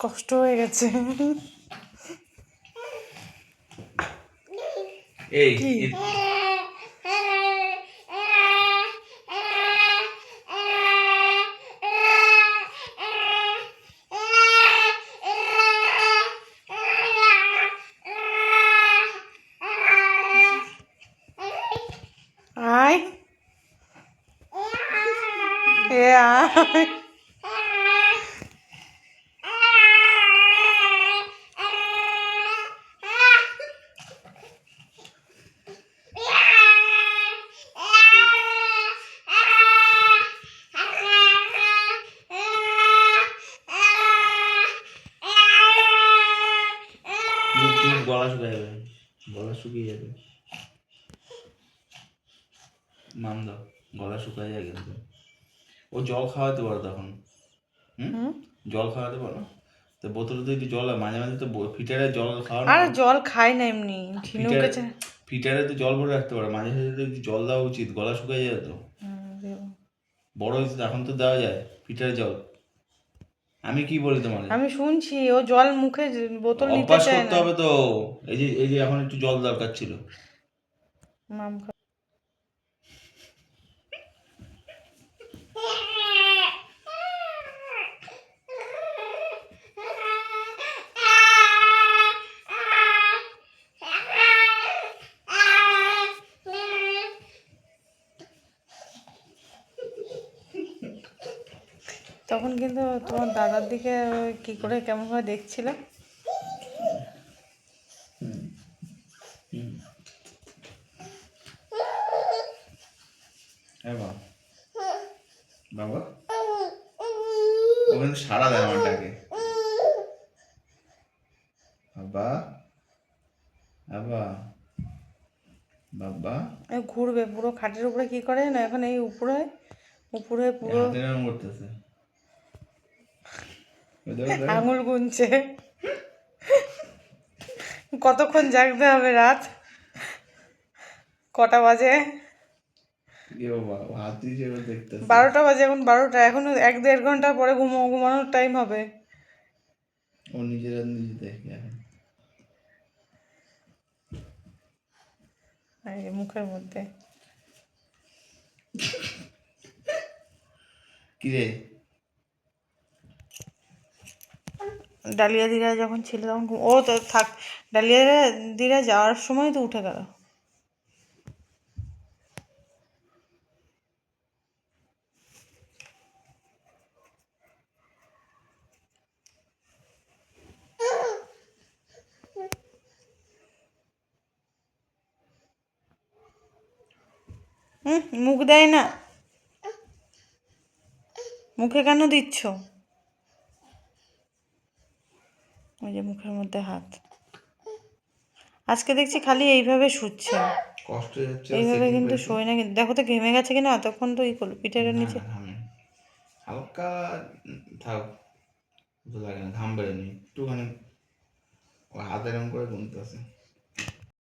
কষ্ট হয়ে গেছে। এই কি আয় এ আয় গলা শুকিয়ে যাবে, গলা শুকিয়ে যাবে। নাম দাও, গলা শুকিয়ে যায় কিন্তু। ও জল খাওয়াতে পারো তখন। জল খাওয়াতে পারো তো, বোতলে তো একটু জল, মাঝে মাঝে তো ফিটারে জল খাওয়ানো। আর জল খাই না এমনি, ঝিনুকে ফিটারে তো জল ভরে রাখতে পারো, মাঝে মাঝে তো একটু জল দেওয়া উচিত, গলা শুকিয়ে যায় তো। বড় হয়েছে এখন তো দেওয়া যায় ফিটারে জল। আমি কি বলি তোমাকে, আমি শুনছি ও জল মুখে বোতল নিতে অভ্যাস চায় করতে না। হবে তো। এই যে এখন একটু জল দরকার ছিল। তখন কিন্তু তোমার দাদার দিকে কি করে কেমন করে দেখছিল। হ্যাঁ বাবা, ও কিন্তু সারা দেয় আমার ডাকে। বাবা বাবা বাবা ঘুরবে পুরো খাটের উপরে, কি করে না এখন এই উপরে উপরে পুরো হাতে নাম করতেছে, আঙুল গুনছে কতক্ষণ জাগতে হবে, রাত কটা বাজে? 12টা বাজে এখন, 12টা, এখনো 1-1.5 ঘন্টা পরে ঘুমানোর টাইম হবে। ও নিজেরা নিজে দেখে মুখের মধ্যে কি রে। ডালিয়া দিদা যখন ছিল তখন ও তো থাক, ডালিয়া দিদা যাওয়ার সময় তো উঠে গেল। মুখ দেয় না, মুখে কেন দিচ্ছ? ওই যে মুখের মধ্যে হাত। আজকে দেখছি খালি এইভাবে শুচ্ছে, কষ্ট হচ্ছে এইভাবে কিন্তু শোয় না। কিন্তু দেখো তো ঘেমে গেছে কিনা, এতক্ষণ তো করলো পিঠের নিচে। হালকা থাক, লাগে না, ঘাম বেরোনি একটুখানি, হাত এরকম করে গুনতে আছে।